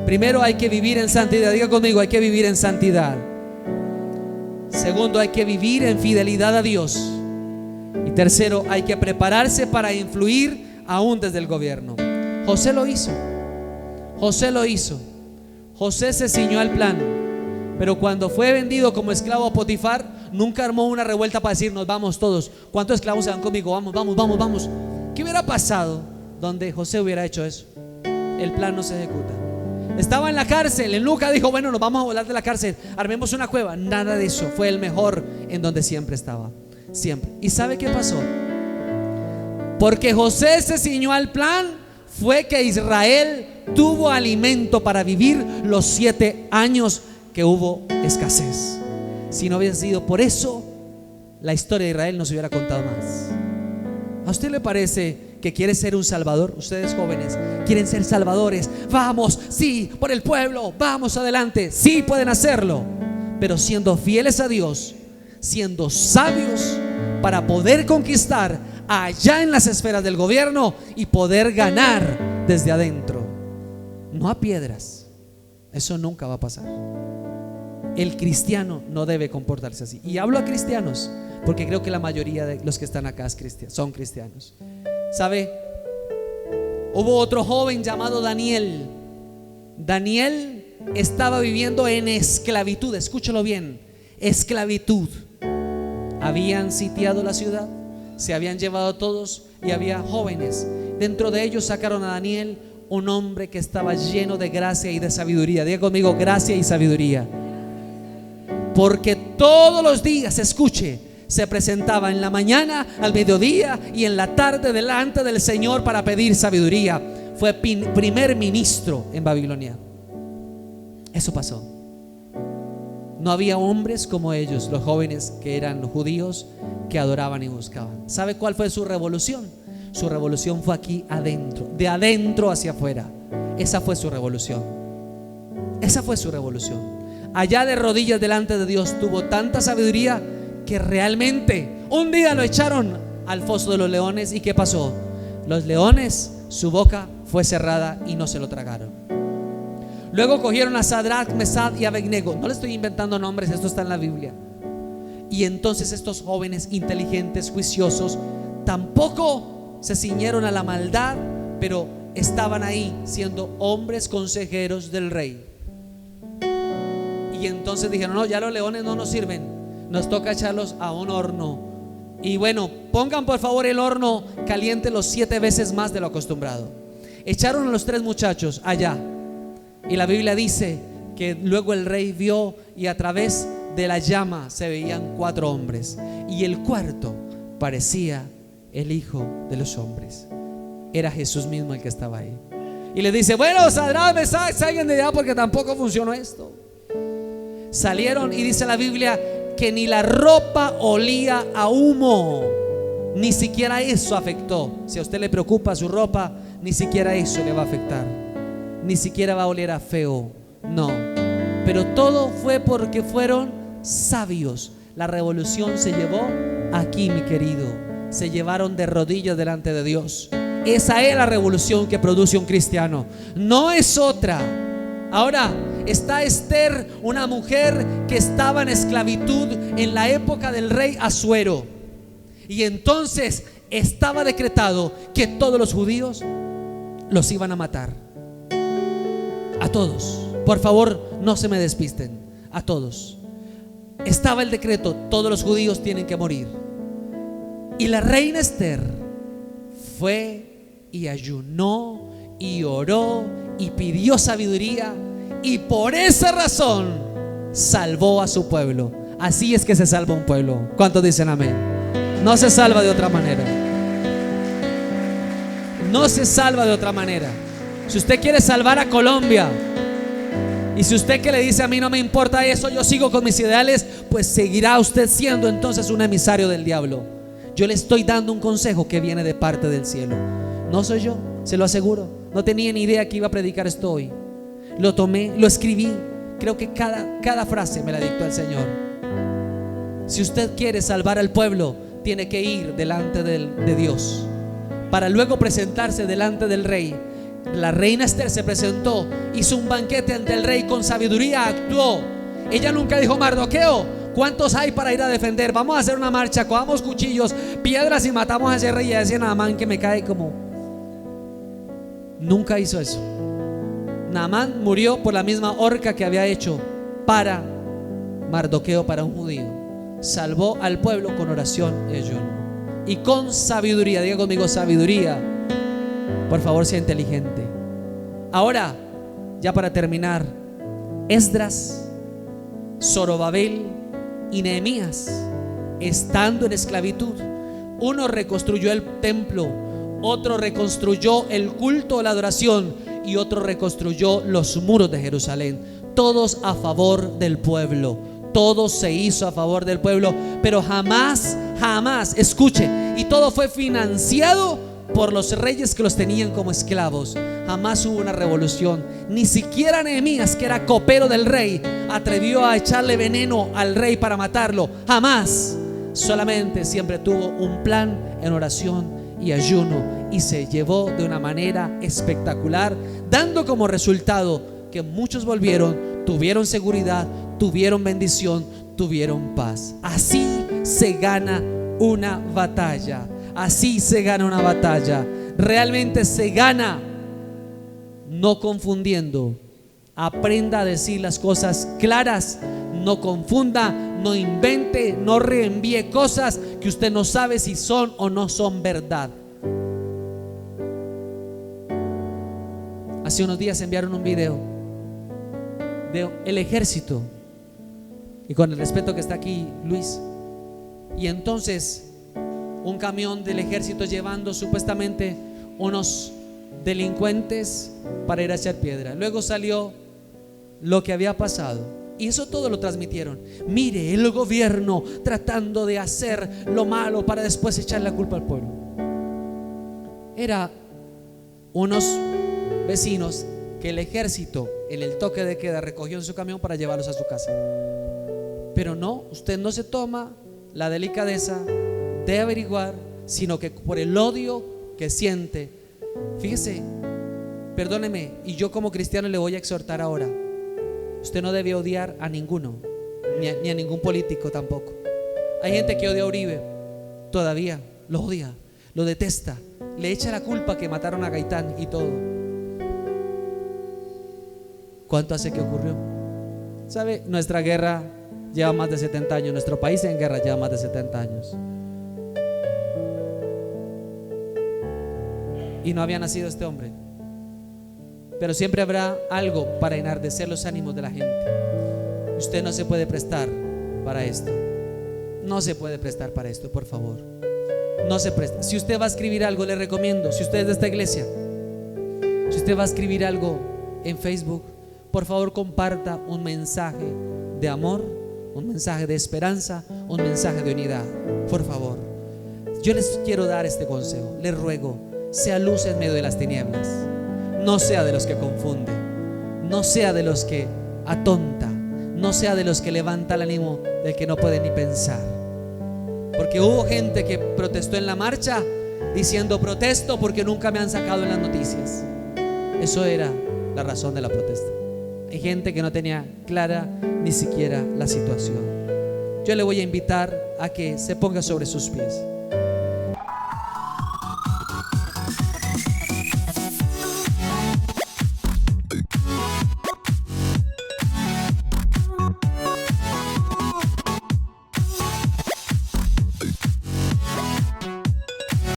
Primero, hay que vivir en santidad. Diga conmigo: hay que vivir en santidad. Segundo, hay que vivir en fidelidad a Dios. Y tercero, hay que prepararse para influir aún desde el gobierno. José lo hizo. José se ciñó al plan, pero cuando fue vendido como esclavo a Potifar, nunca armó una revuelta para decir: nos vamos todos. ¿Cuántos esclavos se van conmigo? Vamos. ¿Qué hubiera pasado donde José hubiera hecho eso? El plan no se ejecuta. Estaba en la cárcel, en Lucas dijo: bueno, nos vamos a volar de la cárcel, armemos una cueva. Nada de eso. Fue el mejor en donde siempre estaba. Siempre. ¿Y sabe qué pasó? Porque José se ciñó al plan, fue que Israel tuvo alimento para vivir los 7 años que hubo escasez. Si no hubiera sido por eso, la historia de Israel no se hubiera contado más. ¿A usted le parece que quiere ser un salvador? Ustedes jóvenes quieren ser salvadores. Vamos, sí, por el pueblo, vamos adelante. Sí, pueden hacerlo, pero siendo fieles a Dios, siendo sabios para poder conquistar allá en las esferas del gobierno y poder ganar desde adentro, no a piedras. Eso nunca va a pasar. El cristiano no debe comportarse así. Y hablo a cristianos porque creo que la mayoría de los que están acá son cristianos. ¿Sabe? Hubo otro joven llamado Daniel. Daniel estaba viviendo en esclavitud. Escúchalo bien: esclavitud. Habían sitiado la ciudad, se habían llevado a todos, y había jóvenes. Dentro de ellos sacaron a Daniel, un hombre que estaba lleno de gracia y de sabiduría. Diga conmigo: gracia y sabiduría. Porque todos los días, escuche, se presentaba en la mañana, al mediodía y en la tarde delante del Señor para pedir sabiduría. Fue primer ministro en Babilonia. Eso pasó. No había hombres como ellos, los jóvenes que eran judíos, que adoraban y buscaban. ¿Sabe cuál fue su revolución? Su revolución fue aquí adentro, de adentro hacia afuera. Esa fue su revolución. Esa fue su revolución. Allá de rodillas delante de Dios tuvo tanta sabiduría que realmente un día lo echaron al foso de los leones. ¿Y qué pasó? Los leones, su boca fue cerrada y no se lo tragaron. Luego cogieron a Sadrach, Mesach y Abednego. No le estoy inventando nombres, esto está en la Biblia. Y entonces estos jóvenes inteligentes, juiciosos, tampoco se ciñeron a la maldad, pero estaban ahí siendo hombres consejeros del rey. Y entonces dijeron: no, ya los leones no nos sirven, nos toca echarlos a un horno. Y bueno, pongan por favor el horno caliente los 7 veces más de lo acostumbrado. Echaron a los 3 muchachos allá, y la Biblia dice que luego el rey vio, y a través de la llama se veían 4 hombres, y el cuarto parecía el hijo de los hombres. Era Jesús mismo el que estaba ahí. Y le dice: bueno, Sadrach, Mesach, salgan de allá porque tampoco funcionó esto. Salieron, y dice la Biblia que ni la ropa olía a humo. Ni siquiera eso afectó. Si a usted le preocupa su ropa, ni siquiera eso le va a afectar. Ni siquiera va a oler a feo. No. Pero todo fue porque fueron sabios. La revolución se llevó aquí, mi querido. Se llevaron de rodillas delante de Dios. Esa es la revolución que produce un cristiano, no es otra. Ahora, está Esther, una mujer que estaba en esclavitud en la época del rey Asuero. Y entonces estaba decretado que todos los judíos los iban a matar. A todos. Por favor, no se me despisten. A todos. Estaba el decreto, todos los judíos tienen que morir. Y la reina Esther fue y ayunó y oró y pidió sabiduría, y por esa razón salvó a su pueblo. Así es que se salva un pueblo. ¿Cuántos dicen amén? No se salva de otra manera. No se salva de otra manera. Si usted quiere salvar a Colombia, y si usted que le dice a mí no me importa eso, yo sigo con mis ideales, pues seguirá usted siendo entonces un emisario del diablo. Yo le estoy dando un consejo que viene de parte del cielo. No soy yo, se lo aseguro. No tenía ni idea que iba a predicar esto hoy. Lo tomé, lo escribí. Creo que cada frase me la dictó el Señor. Si usted quiere salvar al pueblo, tiene que ir delante de Dios para luego presentarse delante del rey. La reina Esther se presentó, hizo un banquete ante el rey, con sabiduría actuó. Ella nunca dijo: Mardoqueo, ¿cuántos hay para ir a defender? Vamos a hacer una marcha, cojamos cuchillos, piedras y matamos a ese rey. Y decía Naamán, que me cae como... Nunca hizo eso. Naamán murió por la misma horca que había hecho para Mardoqueo, para un judío. Salvó al pueblo con oración y ayuno y con sabiduría. Diga conmigo: sabiduría. Por favor, sea inteligente. Ahora, ya para terminar, Esdras, Zorobabel y Nehemías, estando en esclavitud, uno reconstruyó el templo, otro reconstruyó el culto, la adoración, y otro reconstruyó los muros de Jerusalén. Todos a favor del pueblo. Todo se hizo a favor del pueblo, pero jamás, escuche, y todo fue financiado por los reyes que los tenían como esclavos. Jamás hubo una revolución. Ni siquiera Nehemías, que era copero del rey, atrevió a echarle veneno al rey para matarlo. Jamás. Solamente siempre tuvo un plan en oración y ayuno, y se llevó de una manera espectacular, dando como resultado que muchos volvieron, tuvieron seguridad, tuvieron bendición, tuvieron paz. Así se gana una batalla. Así se gana una batalla. Realmente se gana no confundiendo. Aprenda a decir las cosas claras. No confunda, no invente, no reenvíe cosas que usted no sabe si son o no son verdad. Hace unos días enviaron un video de el ejército, y con el respeto que está aquí Luis, y entonces un camión del ejército llevando supuestamente unos delincuentes para ir a echar piedra. Luego salió lo que había pasado, y eso todo lo transmitieron. Mire, el gobierno tratando de hacer lo malo para después echar la culpa al pueblo. Era unos vecinos que el ejército en el toque de queda recogió en su camión para llevarlos a su casa. Pero no, usted no se toma la delicadeza de averiguar, sino que por el odio que siente. Fíjese, perdóneme, y yo como cristiano le voy a exhortar ahora: usted no debe odiar a ninguno, ni a ningún político tampoco. Hay gente que odia a Uribe, todavía lo odia, lo detesta, le echa la culpa que mataron a Gaitán y todo. ¿Cuánto hace que ocurrió? ¿Sabe? Nuestra guerra lleva más de 70 años. Nuestro país en guerra lleva más de 70 años. Y no había nacido este hombre. Pero siempre habrá algo para enardecer los ánimos de la gente. Usted no se puede prestar para esto. No se puede prestar para esto, por favor. No se presta. Si usted va a escribir algo, le recomiendo, si usted es de esta iglesia, si usted va a escribir algo en Facebook, por favor comparta un mensaje de amor, un mensaje de esperanza, un mensaje de unidad. Por favor, yo les quiero dar este consejo. Les ruego, sea luz en medio de las tinieblas. No sea de los que confunde, no sea de los que atonta, no sea de los que levanta el ánimo del que no puede ni pensar. Porque hubo gente que protestó en la marcha diciendo: protesto porque nunca me han sacado en las noticias. Eso era la razón de la protesta. y gente que no tenía clara ni siquiera la situación. Yo le voy a invitar a que se ponga sobre sus pies.